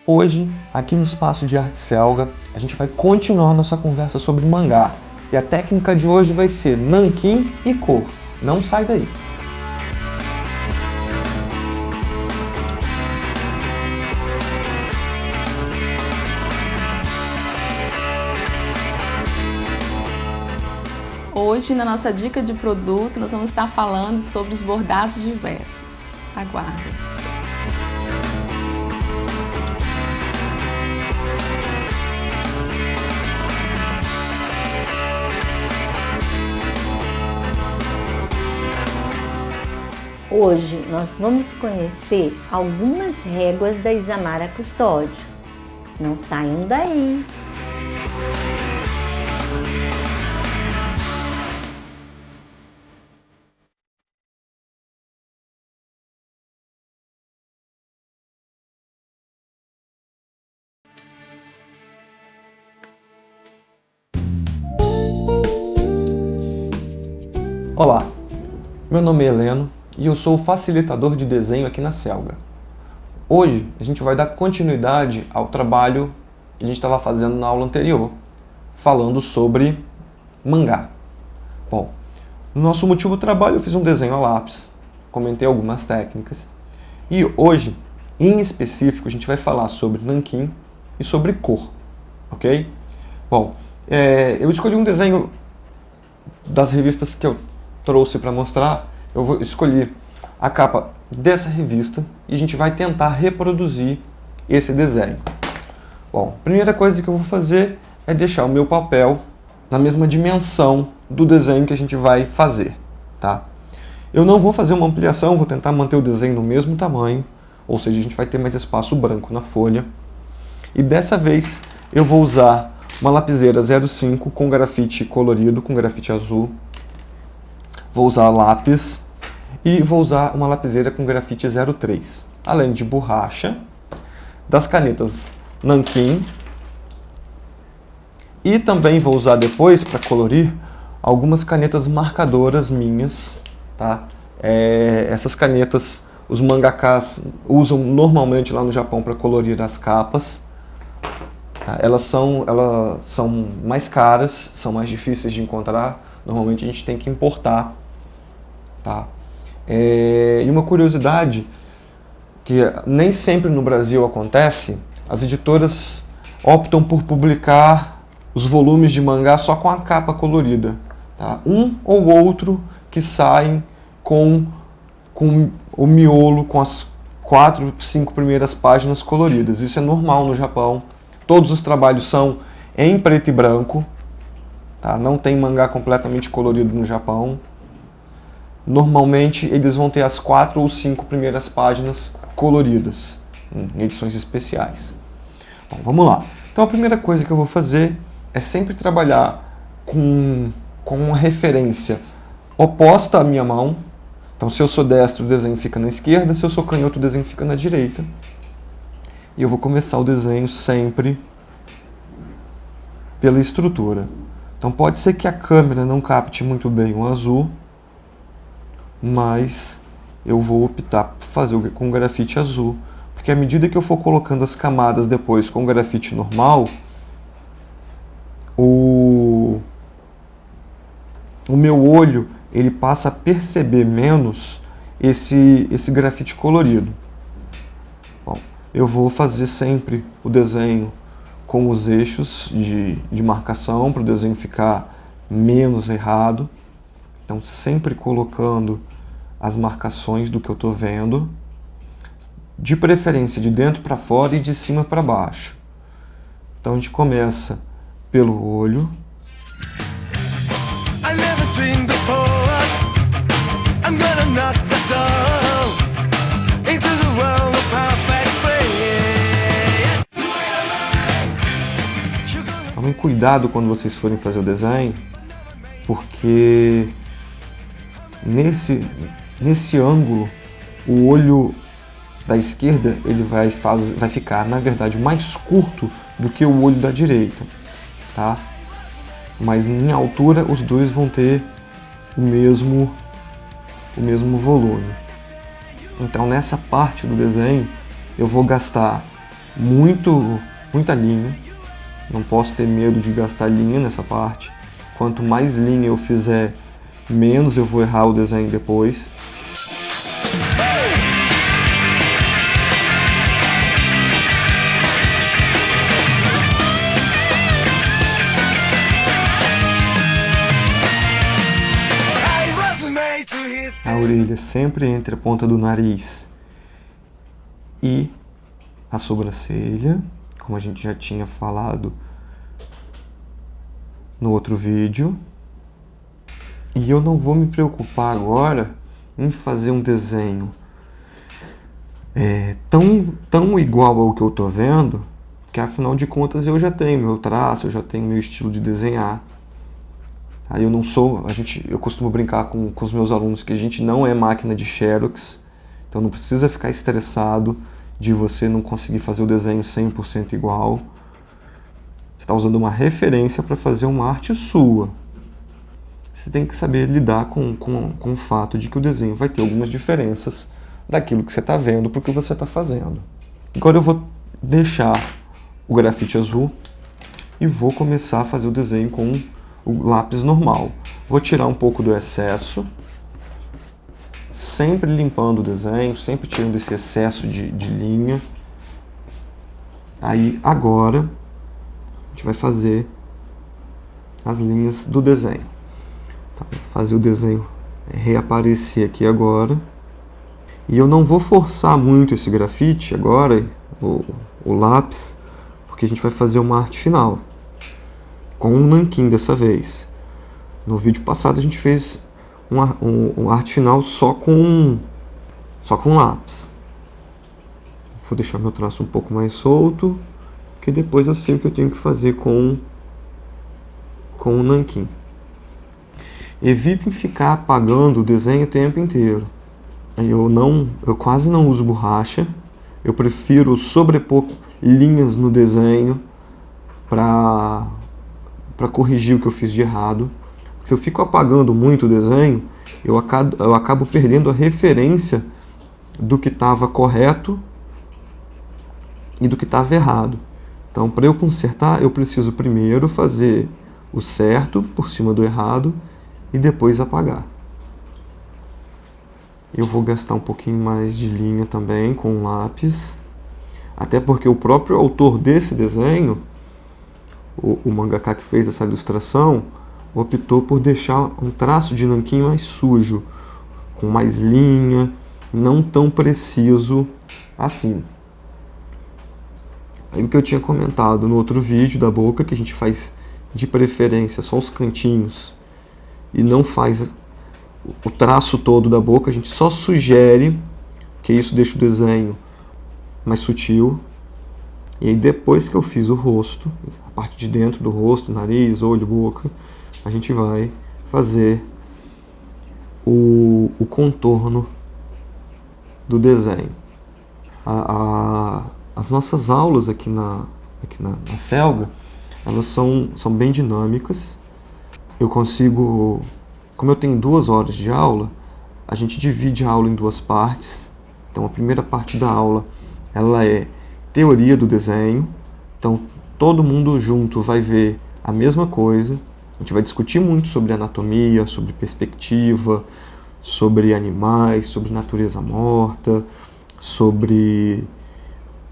Hoje, aqui no Espaço de Arte Selga, a gente vai continuar nossa conversa sobre mangá. E a técnica de hoje vai ser nanquim e cor. Não sai daí! Hoje, na nossa dica de produto, nós vamos estar falando sobre os bordados diversos. Aguardem! Hoje nós vamos conhecer algumas réguas da Isamara Custódio. Não saiam daí! Olá, meu nome é Heleno e eu sou o facilitador de desenho aqui na Selga. Hoje a gente vai dar continuidade ao trabalho que a gente estava fazendo na aula anterior, falando sobre mangá. Bom, no nosso último trabalho eu fiz um desenho a lápis, comentei algumas técnicas e hoje, em específico, a gente vai falar sobre nanquim e sobre cor, ok? Bom, eu escolhi um desenho das revistas que eu trouxe para mostrar. Eu vou escolher a capa dessa revista e a gente vai tentar reproduzir esse desenho. Bom, a primeira coisa que eu vou fazer é deixar o meu papel na mesma dimensão do desenho que a gente vai fazer, tá? Eu não vou fazer uma ampliação, vou tentar manter o desenho no mesmo tamanho, ou seja, a gente vai ter mais espaço branco na folha. E dessa vez eu vou usar uma lapiseira 05 com grafite colorido, com grafite azul. Vou usar lápis e vou usar uma lapiseira com grafite 03, além de borracha, das canetas nanquim e também vou usar depois, para colorir, algumas canetas marcadoras minhas, tá? Essas canetas os mangakás usam normalmente lá no Japão para colorir as capas. Tá? Elas são mais caras, são mais difíceis de encontrar, normalmente a gente tem que importar. Tá? E uma curiosidade que nem sempre no Brasil acontece, as editoras optam por publicar os volumes de mangá só com a capa colorida. Tá? Um ou outro que saem com o miolo, com as 4, 5 primeiras páginas coloridas. Isso é normal no Japão. Todos os trabalhos são em preto e branco. Tá? Não tem mangá completamente colorido no Japão. Normalmente eles vão ter as 4 ou 5 primeiras páginas coloridas, em edições especiais. Bom, vamos lá. Então a primeira coisa que eu vou fazer é sempre trabalhar com uma referência oposta à minha mão. Então se eu sou destro, o desenho fica na esquerda, se eu sou canhoto, o desenho fica na direita. E eu vou começar o desenho sempre pela estrutura. Então pode ser que a câmera não capte muito bem o azul, mas eu vou optar por fazer com grafite azul, porque à medida que eu for colocando as camadas depois com grafite normal, o meu olho ele passa a perceber menos esse grafite colorido. Bom, eu vou fazer sempre o desenho com os eixos de marcação para o desenho ficar menos errado. Então sempre colocando as marcações do que eu estou vendo, de preferência de dentro para fora e de cima para baixo. Então a gente começa pelo olho. Tomem cuidado quando vocês forem fazer o desenho, porque nesse ângulo o olho da esquerda ele vai ficar, na verdade, mais curto do que o olho da direita, tá? Mas em altura os dois vão ter o mesmo volume. Então nessa parte do desenho eu vou gastar muita linha. Não posso ter medo de gastar linha nessa parte. Quanto mais linha eu fizer, menos eu vou errar o desenho depois. A orelha sempre entre a ponta do nariz e a sobrancelha, como a gente já tinha falado no outro vídeo. E eu não vou me preocupar agora em fazer um desenho tão igual ao que eu tô vendo, que afinal de contas eu já tenho meu traço, eu já tenho meu estilo de desenhar. Aí eu costumo brincar com os meus alunos que a gente não é máquina de Xerox, então não precisa ficar estressado de você não conseguir fazer o desenho 100% igual. Você está usando uma referência para fazer uma arte sua. Você tem que saber lidar com o fato de que o desenho vai ter algumas diferenças daquilo que você está vendo para o que você está fazendo. Agora eu vou deixar o grafite azul e vou começar a fazer o desenho com o lápis normal. Vou tirar um pouco do excesso, sempre limpando o desenho, sempre tirando esse excesso de linha. Aí agora a gente vai fazer as linhas do desenho. Tá, vou fazer o desenho reaparecer aqui agora. E eu não vou forçar muito esse grafite agora, o lápis, porque a gente vai fazer uma arte final com um nanquim dessa vez. No vídeo passado a gente fez uma arte final só com lápis. Vou deixar meu traço um pouco mais solto, que depois eu sei o que eu tenho que fazer com o nanquim. Evitem ficar apagando o desenho o tempo inteiro. Eu quase não uso borracha. Eu prefiro sobrepor linhas no desenho para corrigir o que eu fiz de errado. Se eu fico apagando muito o desenho, eu acabo perdendo a referência do que estava correto e do que estava errado. Então, para eu consertar, eu preciso primeiro fazer o certo por cima do errado e depois apagar. Eu vou gastar um pouquinho mais de linha também com o lápis, até porque o próprio autor desse desenho, o mangaka que fez essa ilustração, optou por deixar um traço de nanquim mais sujo, com mais linha, não tão preciso assim. Aí o que eu tinha comentado no outro vídeo da boca, que a gente faz de preferência só os cantinhos e não faz o traço todo da boca, a gente só sugere, que isso deixa o desenho mais sutil. E aí depois que eu fiz o rosto, a parte de dentro do rosto, nariz, olho, boca, a gente vai fazer o contorno do desenho. As nossas aulas aqui na Selga, elas são bem dinâmicas. Eu consigo, como eu tenho 2 horas de aula, a gente divide a aula em 2 partes. Então a primeira parte da aula, ela é teoria do desenho. Então todo mundo junto vai ver a mesma coisa. A gente vai discutir muito sobre anatomia, sobre perspectiva, sobre animais, sobre natureza morta, sobre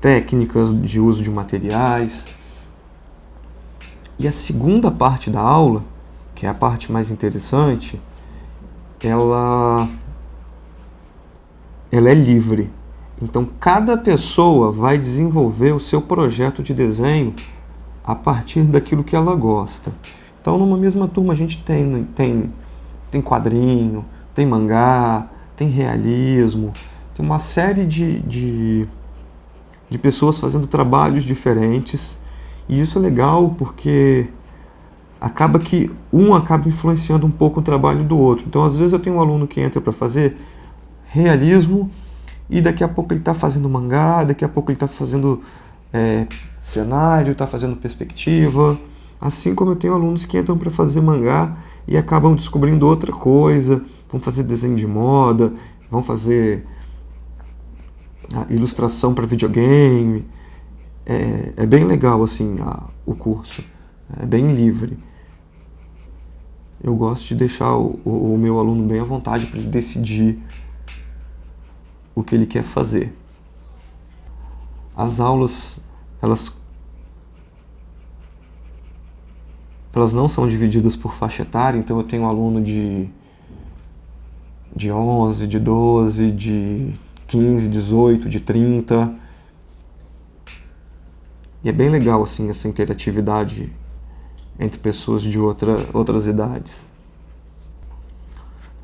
técnicas de uso de materiais. E a segunda parte da aula, que é a parte mais interessante, ela é livre. Então cada pessoa vai desenvolver o seu projeto de desenho a partir daquilo que ela gosta. Então numa mesma turma a gente tem quadrinho, tem mangá, tem realismo, tem uma série de pessoas fazendo trabalhos diferentes. E isso é legal porque acaba que um acaba influenciando um pouco o trabalho do outro. Então às vezes eu tenho um aluno que entra para fazer realismo e daqui a pouco ele está fazendo mangá, daqui a pouco ele está fazendo cenário, está fazendo perspectiva. Assim como eu tenho alunos que entram para fazer mangá e acabam descobrindo outra coisa, vão fazer desenho de moda, vão fazer ilustração para videogame. é bem legal assim o curso, é bem livre. Eu gosto de deixar o meu aluno bem à vontade para ele decidir o que ele quer fazer. As aulas, elas não são divididas por faixa etária, então eu tenho um aluno de 11, de 12, de 15, 18, de 30. E é bem legal assim essa interatividade entre pessoas de outras idades.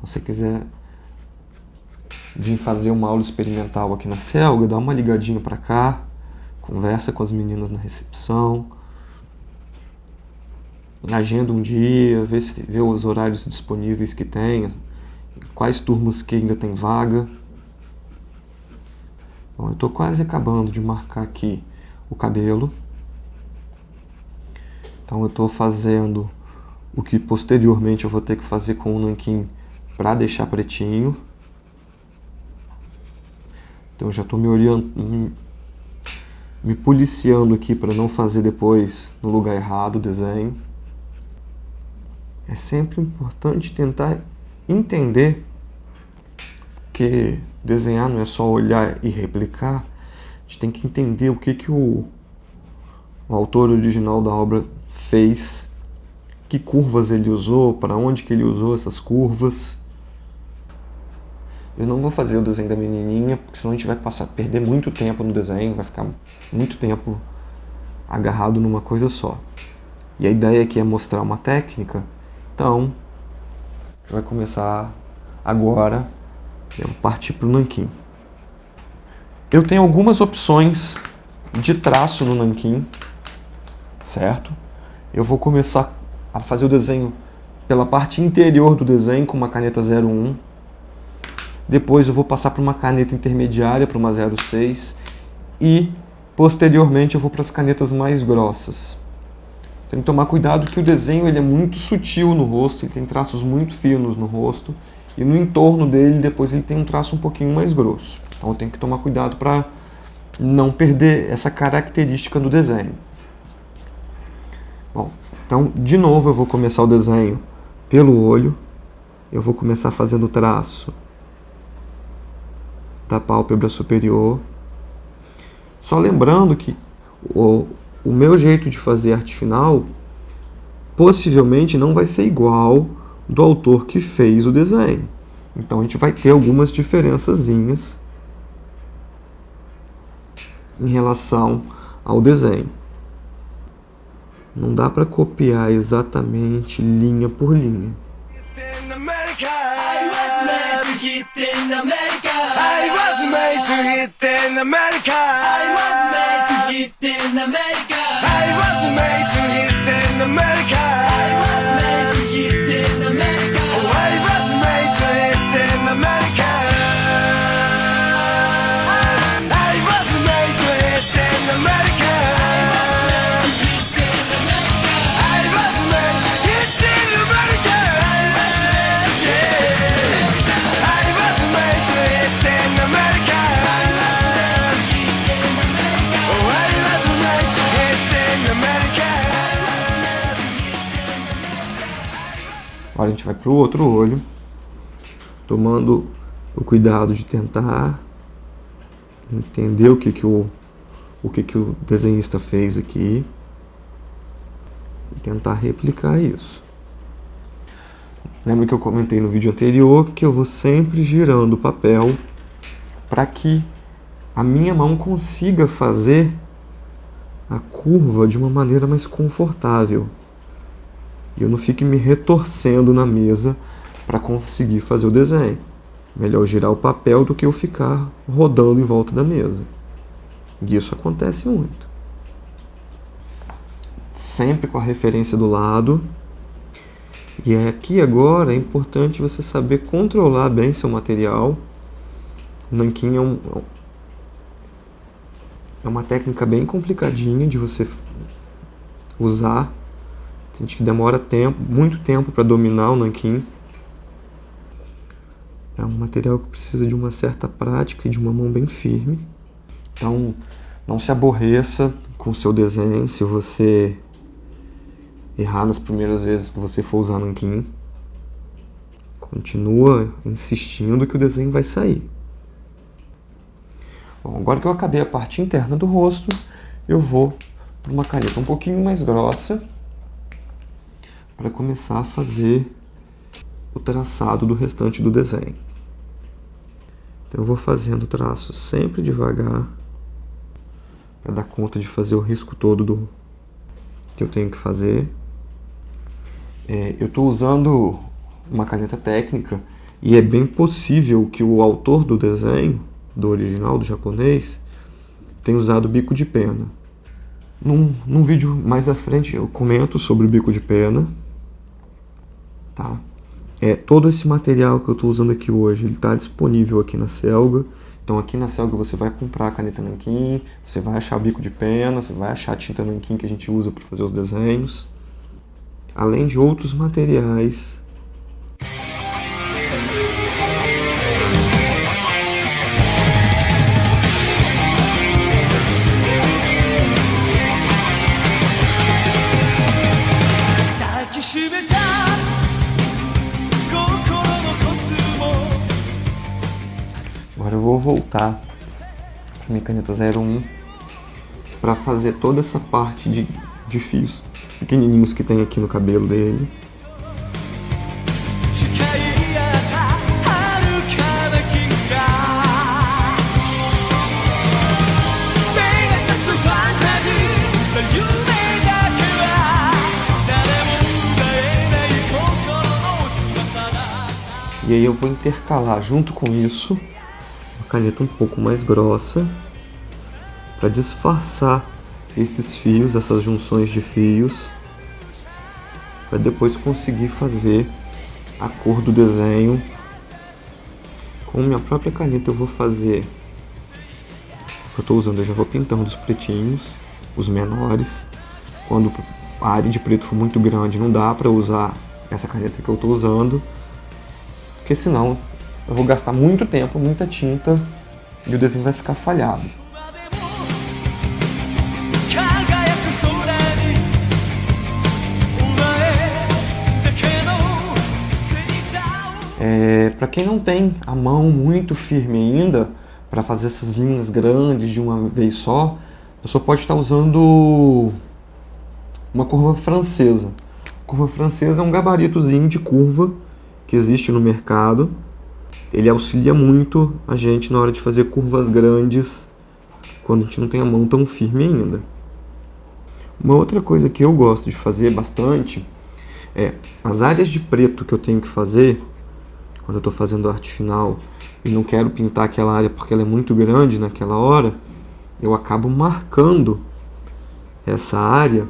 Se você quiser vir fazer uma aula experimental aqui na Selga, dá uma ligadinha para cá, conversa com as meninas na recepção, agenda um dia, vê os horários disponíveis que tem, quais turmas que ainda tem vaga. Bom, eu estou quase acabando de marcar aqui o cabelo. Então eu estou fazendo o que posteriormente eu vou ter que fazer com o nanquim para deixar pretinho. Então eu já estou me policiando aqui para não fazer depois no lugar errado o desenho. É sempre importante tentar entender que desenhar não é só olhar e replicar. A gente tem que entender o que o autor original da obra fez, que curvas ele usou, para onde que ele usou essas curvas. Eu não vou fazer o desenho da menininha, porque senão a gente vai perder muito tempo no desenho, vai ficar muito tempo agarrado numa coisa só. E a ideia aqui é mostrar uma técnica, então a gente vai começar agora, eu vou partir para o nanquim. Eu tenho algumas opções de traço no nanquim, certo? Eu vou começar a fazer o desenho pela parte interior do desenho com uma caneta 01. Depois eu vou passar para uma caneta intermediária, para uma 06. E, posteriormente, eu vou para as canetas mais grossas. Tem que tomar cuidado que o desenho ele é muito sutil no rosto, ele tem traços muito finos no rosto. E no entorno dele, depois ele tem um traço um pouquinho mais grosso. Então eu tenho que tomar cuidado para não perder essa característica do desenho. Bom, então de novo eu vou começar o desenho pelo olho. Eu vou começar fazendo o traço da pálpebra superior. Só lembrando que o meu jeito de fazer arte final possivelmente não vai ser igual do autor que fez o desenho. Então a gente vai ter algumas diferençazinhas em relação ao desenho. Não dá para copiar exatamente linha por linha. Agora a gente vai para o outro olho, tomando o cuidado de tentar entender o que o desenhista fez aqui e tentar replicar isso. Lembra que eu comentei no vídeo anterior que eu vou sempre girando o papel para que a minha mão consiga fazer a curva de uma maneira mais confortável. E eu não fique me retorcendo na mesa para conseguir fazer o desenho. Melhor girar o papel do que eu ficar rodando em volta da mesa. E isso acontece muito. Sempre com a referência do lado. E aqui agora é importante você saber controlar bem seu material. O nanquim é uma técnica bem complicadinha de você usar. Tem gente que demora muito tempo para dominar o nanquim. É um material que precisa de uma certa prática e de uma mão bem firme. Então, não se aborreça, com o seu desenho. Se você errar nas primeiras vezes que você for usar nanquim, continua insistindo que o desenho vai sair. Bom, agora que eu acabei a parte interna do rosto, eu vou para uma caneta um pouquinho mais grossa para começar a fazer o traçado do restante do desenho. Então eu vou fazendo o traço sempre devagar para dar conta de fazer o risco todo do que eu tenho que fazer. Eu estou usando uma caneta técnica e é bem possível que o autor do desenho, do original, do japonês, tenha usado bico de pena. Num vídeo mais à frente eu comento sobre o bico de pena. Tá? Todo esse material que eu estou usando aqui hoje, ele está disponível aqui na Selga. Então aqui na Selga você vai comprar a caneta nanquim, você vai achar bico de pena, você vai achar a tinta nanquim que a gente usa para fazer os desenhos, além de outros materiais. Agora eu vou voltar para minha caneta 01 para fazer toda essa parte de fios pequenininhos que tem aqui no cabelo dele. E aí eu vou intercalar junto com isso uma caneta um pouco mais grossa para disfarçar esses fios, essas junções de fios, para depois conseguir fazer a cor do desenho. Com minha própria caneta eu vou fazer o que eu estou usando, eu já vou pintando os pretinhos, os menores. Quando a área de preto for muito grande, não dá para usar essa caneta que eu estou usando, porque senão eu vou gastar muito tempo, muita tinta e o desenho vai ficar falhado. Para quem não tem a mão muito firme ainda para fazer essas linhas grandes de uma vez só, a pessoa pode estar usando uma curva francesa. A curva francesa é um gabaritozinho de curva que existe no mercado. Ele auxilia muito a gente na hora de fazer curvas grandes quando a gente não tem a mão tão firme ainda. Uma outra coisa que eu gosto de fazer bastante é as áreas de preto que eu tenho que fazer quando eu estou fazendo arte final e não quero pintar aquela área porque ela é muito grande naquela hora, eu acabo marcando essa área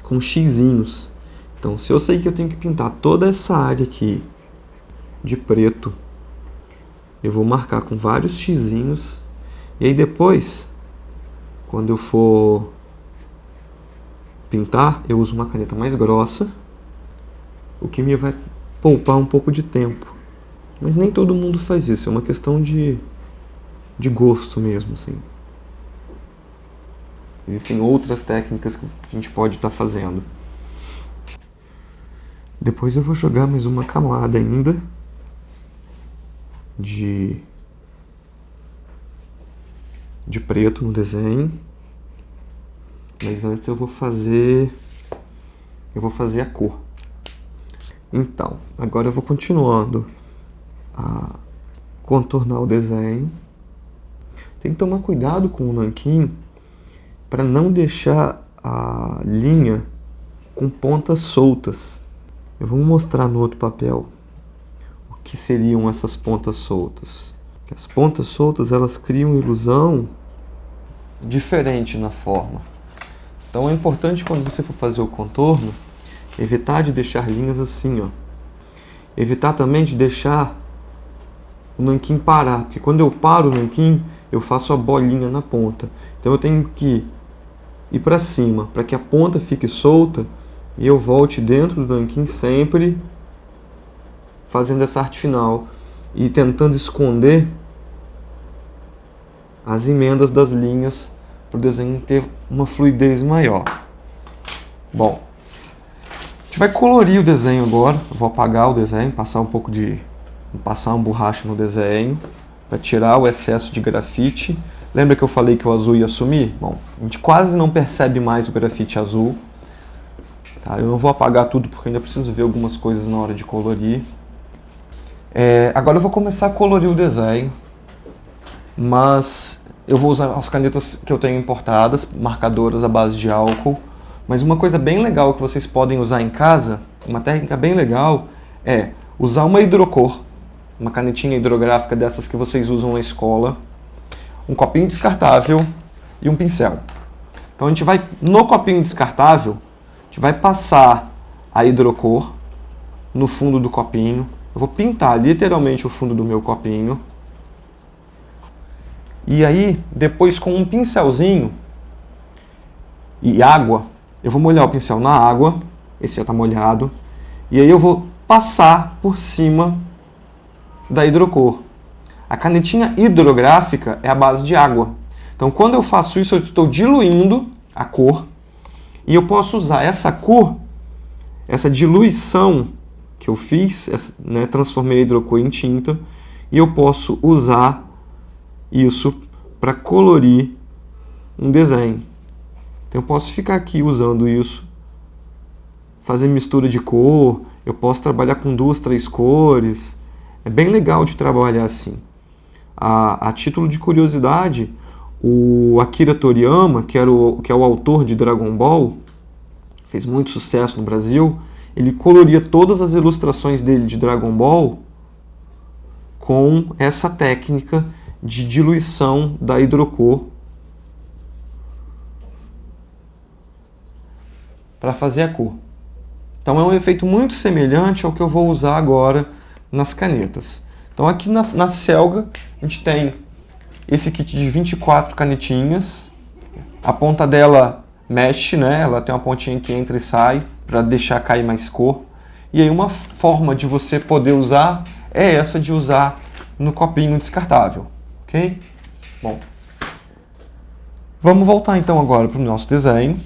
com xizinhos. Então, se eu sei que eu tenho que pintar toda essa área aqui de preto, eu vou marcar com vários xizinhos. E aí depois, quando eu for pintar, eu uso uma caneta mais grossa, o que me vai poupar um pouco de tempo. Mas nem todo mundo faz isso, é uma questão de gosto mesmo, assim. Existem outras técnicas que a gente pode estar fazendo. Depois eu vou jogar mais uma camada ainda de preto no desenho. Mas antes eu vou fazer a cor. Então, agora eu vou continuando a contornar o desenho. Tem que tomar cuidado com o nanquim para não deixar a linha com pontas soltas. Eu vou mostrar no outro papel o que seriam essas pontas soltas. As pontas soltas, elas criam ilusão diferente na forma. Então é importante, quando você for fazer o contorno, evitar de deixar linhas assim, ó. Evitar também de deixar o nanquim parar, porque quando eu paro o nanquim, eu faço a bolinha na ponta. Então eu tenho que ir para cima, para que a ponta fique solta e eu volte dentro do nanquim sempre fazendo essa arte final e tentando esconder as emendas das linhas para o desenho ter uma fluidez maior. Bom, a gente vai colorir o desenho agora. Eu vou apagar o desenho, passar uma borracha no desenho para tirar o excesso de grafite. Lembra que eu falei que o azul ia sumir? Bom, a gente quase não percebe mais o grafite azul. Tá? Eu não vou apagar tudo porque ainda preciso ver algumas coisas na hora de colorir. Agora eu vou começar a colorir o desenho, mas eu vou usar as canetas que eu tenho importadas, marcadoras à base de álcool. Mas uma coisa bem legal que vocês podem usar em casa, uma técnica bem legal, é usar uma hidrocor, uma canetinha hidrográfica dessas que vocês usam na escola, um copinho descartável e um pincel. Então a gente vai, no copinho descartável, a gente vai passar a hidrocor no fundo do copinho. Eu vou pintar literalmente o fundo do meu copinho. E aí, depois com um pincelzinho e água, eu vou molhar o pincel na água, esse já está molhado, e aí eu vou passar por cima da hidrocor. A canetinha hidrográfica é a base de água. Então, quando eu faço isso, eu estou diluindo a cor, e eu posso usar essa cor, essa diluição que eu fiz, né, transformei a hidrocor em tinta, e eu posso usar isso para colorir um desenho. Então eu posso ficar aqui usando isso, fazer mistura de cor, eu posso trabalhar com 2, 3 cores. É bem legal de trabalhar assim. A título de curiosidade, o Akira Toriyama, que é o autor de Dragon Ball, fez muito sucesso no Brasil, ele coloria todas as ilustrações dele de Dragon Ball com essa técnica de diluição da hidrocor para fazer a cor. Então é um efeito muito semelhante ao que eu vou usar agora nas canetas. Então aqui na Selga a gente tem esse kit de 24 canetinhas. A ponta dela mexe, né? Ela tem uma pontinha que entra e sai para deixar cair mais cor. E aí uma forma de você poder usar é essa de usar no copinho descartável, ok? Bom, vamos voltar então agora para o nosso desenho.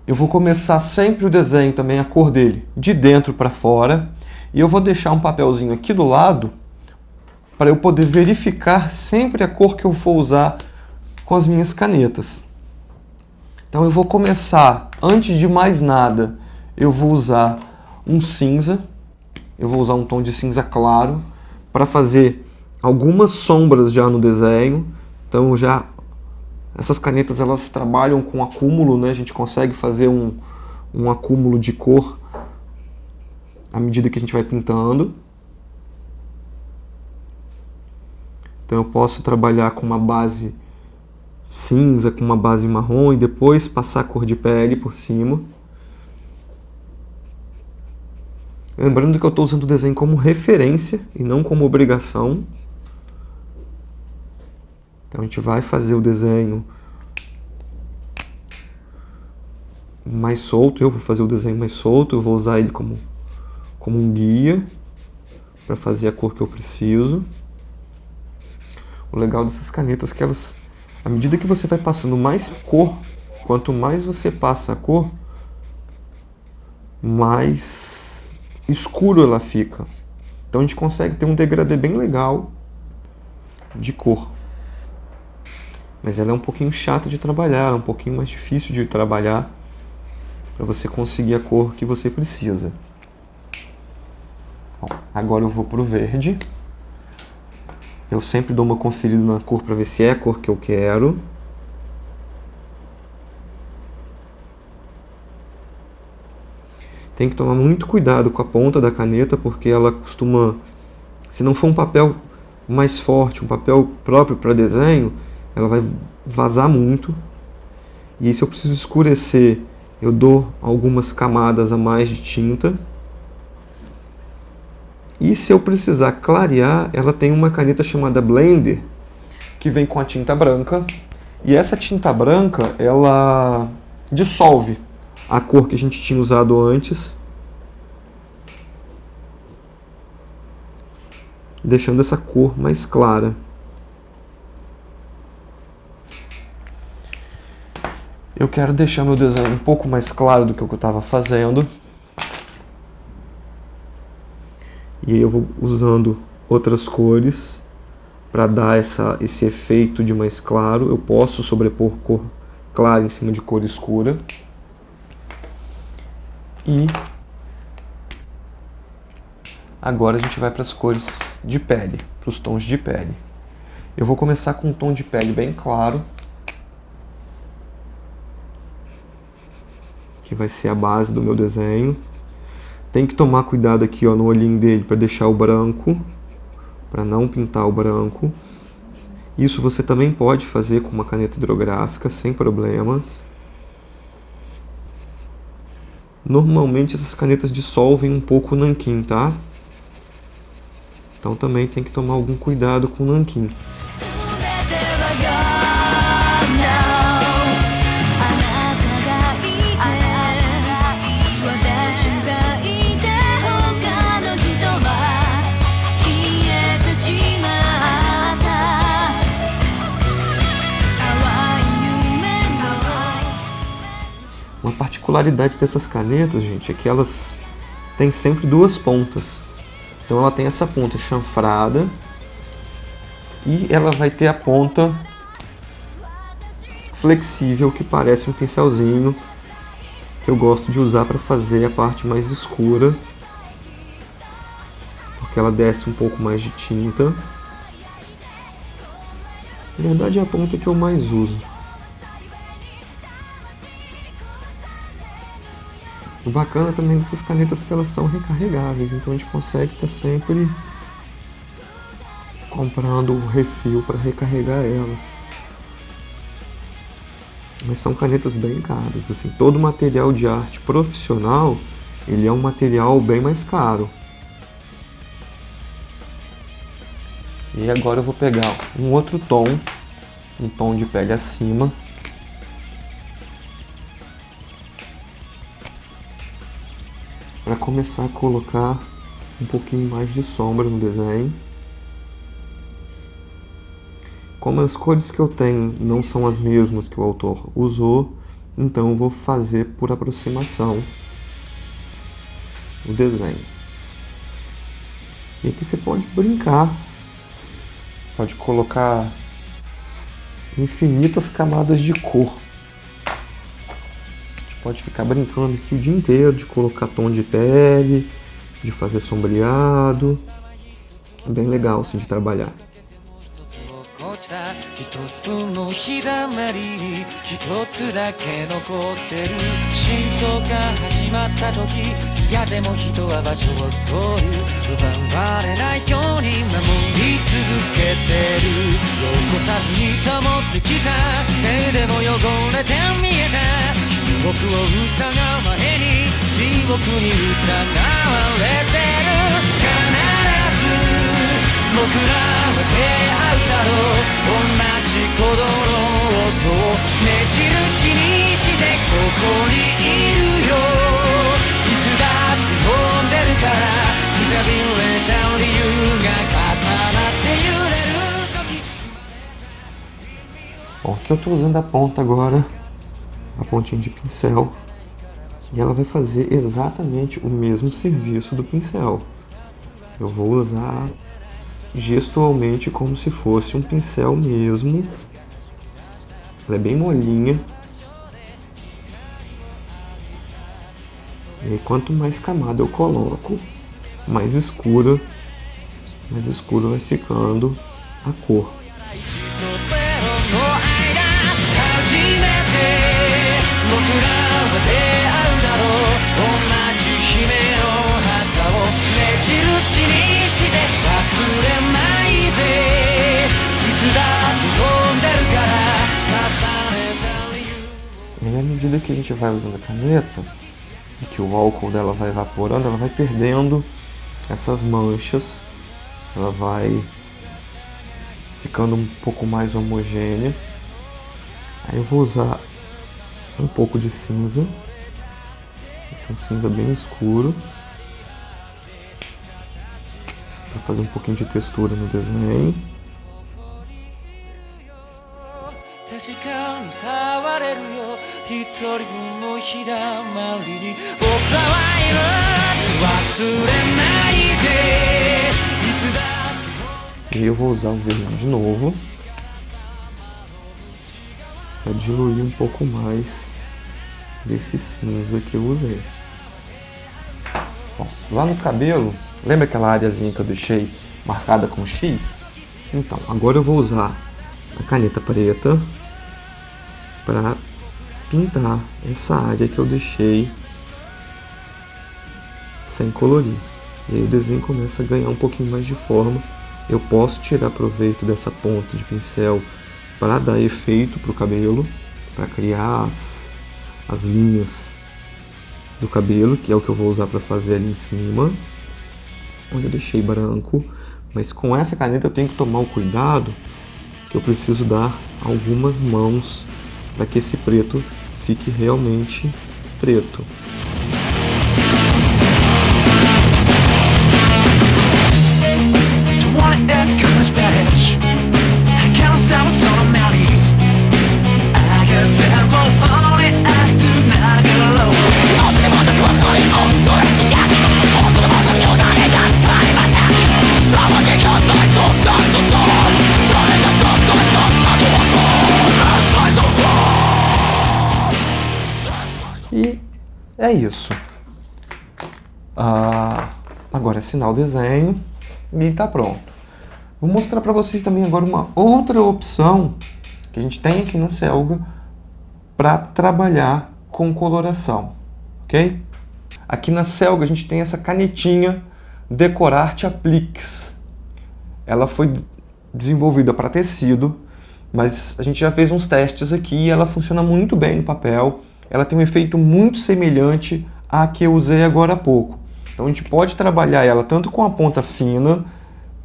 Eu vou começar sempre o desenho também, a cor dele, de dentro para fora. E eu vou deixar um papelzinho aqui do lado para eu poder verificar sempre a cor que eu for usar com as minhas canetas. Então eu vou começar, antes de mais nada, eu vou usar um cinza. Eu vou usar um tom de cinza claro para fazer algumas sombras já no desenho. Então essas canetas elas trabalham com acúmulo, né? A gente consegue fazer um acúmulo de cor à medida que a gente vai pintando. Então eu posso trabalhar com uma base cinza, com uma base marrom e depois passar a cor de pele por cima. Lembrando que eu estou usando o desenho como referência e não como obrigação. Então a gente vai fazer o desenho mais solto. Eu vou fazer o desenho mais solto, eu vou usar ele como um guia para fazer a cor que eu preciso. O legal dessas canetas é que elas, à medida que você vai passando mais cor, quanto mais você passa a cor, mais escuro ela fica. Então a gente consegue ter um degradê bem legal de cor. Mas ela é um pouquinho chata de trabalhar, é um pouquinho mais difícil de trabalhar para você conseguir a cor que você precisa. Bom, agora eu vou para o verde. Eu sempre dou uma conferida na cor para ver se é a cor que eu quero. Tem que tomar muito cuidado com a ponta da caneta, porque ela costuma, se não for um papel mais forte, um papel próprio para desenho, ela vai vazar muito. E aí, se eu preciso escurecer, eu dou algumas camadas a mais de tinta. E se eu precisar clarear, ela tem uma caneta chamada Blender, que vem com a tinta branca. E essa tinta branca, ela dissolve a cor que a gente tinha usado antes, deixando essa cor mais clara. Eu quero deixar meu desenho um pouco mais claro do que eu estava fazendo. E aí eu vou usando outras cores para dar esse efeito de mais claro. Eu posso sobrepor cor clara em cima de cor escura. E agora a gente vai para as cores de pele, para os tons de pele. Eu vou começar com um tom de pele bem claro, que vai ser a base do meu desenho. Tem que tomar cuidado aqui, ó, no olhinho dele para deixar o branco, para não pintar o branco. Isso você também pode fazer com uma caneta hidrográfica sem problemas. Normalmente essas canetas dissolvem um pouco o nanquim, tá? Então também tem que tomar algum cuidado com o nanquim. Uma particularidade dessas canetas, gente, é que elas têm sempre duas pontas. Então ela tem essa ponta chanfrada e ela vai ter a ponta flexível que parece um pincelzinho, que eu gosto de usar para fazer a parte mais escura, porque ela desce um pouco mais de tinta. Na verdade é a ponta que eu mais uso. O bacana também dessas canetas é que elas são recarregáveis, então a gente consegue estar sempre comprando o refil para recarregar elas. Mas são canetas bem caras, assim, todo material de arte profissional, ele é um material bem mais caro. E agora eu vou pegar um outro tom, um tom de pele acima, para começar a colocar um pouquinho mais de sombra no desenho. Como as cores que eu tenho não são as mesmas que o autor usou, então eu vou fazer por aproximação o desenho. E aqui você pode brincar, pode colocar infinitas camadas de cor. Pode ficar brincando aqui o dia inteiro de colocar tom de pele, de fazer sombreado. É bem legal assim de trabalhar. Bom, aqui eu estou usando a ponta agora, a pontinha de pincel, e ela vai fazer exatamente o mesmo serviço do pincel. Eu vou usar gestualmente como se fosse um pincel mesmo. Ela é bem molinha. E quanto mais camada eu coloco, mais escura vai ficando a cor. E à medida que a gente vai usando a caneta, e que o álcool dela vai evaporando, ela vai perdendo essas manchas, ela vai ficando um pouco mais homogênea. Aí eu vou usar um pouco de cinza, esse é um cinza bem escuro, para fazer um pouquinho de textura no desenho. 一人分の日だまりに僕らはいる忘れないでいつだって E eu vou usar o verde de novo para diluir um pouco mais desse cinza que eu usei. Bom, lá no cabelo, lembra aquela areazinha que eu deixei marcada com X? Então, agora eu vou usar a caneta preta para pintar essa área que eu deixei sem colorir. E aí o desenho começa a ganhar um pouquinho mais de forma. Eu posso tirar proveito dessa ponta de pincel para dar efeito para o cabelo, para criar as linhas do cabelo, que é o que eu vou usar para fazer ali em cima, onde eu deixei branco. Mas com essa caneta eu tenho que tomar o cuidado que eu preciso dar algumas mãos para que esse preto fique realmente preto. E é isso. Agora é assinar o desenho e está pronto. Vou mostrar para vocês também agora uma outra opção que a gente tem aqui na Selga para trabalhar com coloração, ok? Aqui na Selga a gente tem essa canetinha Decorarte Apliques. Ela foi desenvolvida para tecido, mas a gente já fez uns testes aqui e ela funciona muito bem no papel. Ela tem um efeito muito semelhante à que eu usei agora há pouco. Então a gente pode trabalhar ela tanto com a ponta fina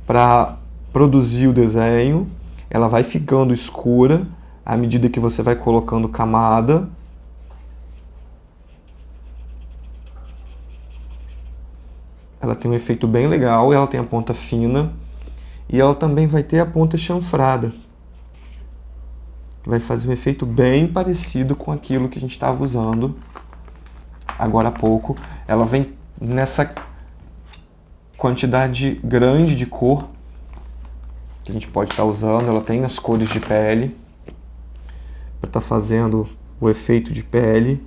para produzir o desenho, ela vai ficando escura à medida que você vai colocando camada. Ela tem um efeito bem legal, ela tem a ponta fina e ela também vai ter a ponta chanfrada. Vai fazer um efeito bem parecido com aquilo que a gente estava usando agora há pouco. Ela vem nessa quantidade grande de cor que a gente pode estar usando. Ela tem as cores de pele para estar fazendo o efeito de pele.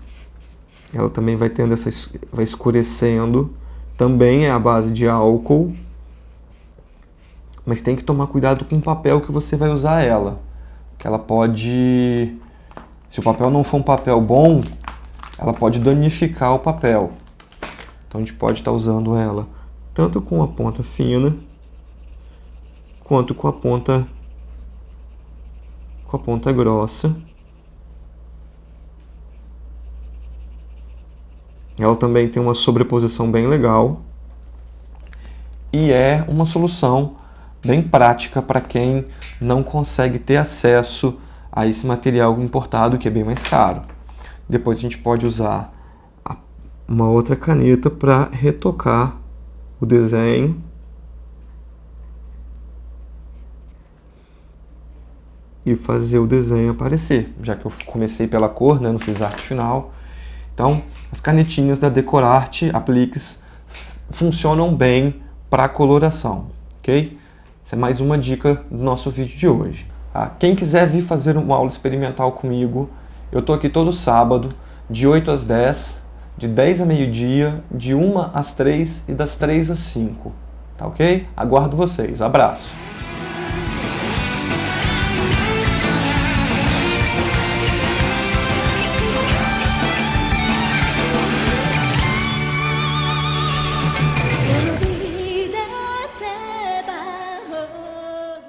Ela também vai tendo vai escurecendo. Também é a base de álcool, mas tem que tomar cuidado com o papel que você vai usar ela. Que ela pode, se o papel não for um papel bom, ela pode danificar o papel. Então a gente pode estar usando ela tanto com a ponta fina quanto com a ponta grossa. Ela também tem uma sobreposição bem legal e é uma solução bem prática para quem não consegue ter acesso a esse material importado, que é bem mais caro. Depois a gente pode usar uma outra caneta para retocar o desenho e fazer o desenho aparecer, já que eu comecei pela cor, né, não fiz arte final. Então, as canetinhas da Decorarte Apliques funcionam bem para coloração, ok? Essa é mais uma dica do nosso vídeo de hoje. Quem quiser vir fazer uma aula experimental comigo, eu estou aqui todo sábado, de 8 às 10, de 10 a meio-dia, de 1 às 3 e das 3 às 5. Tá ok? Aguardo vocês. Abraço!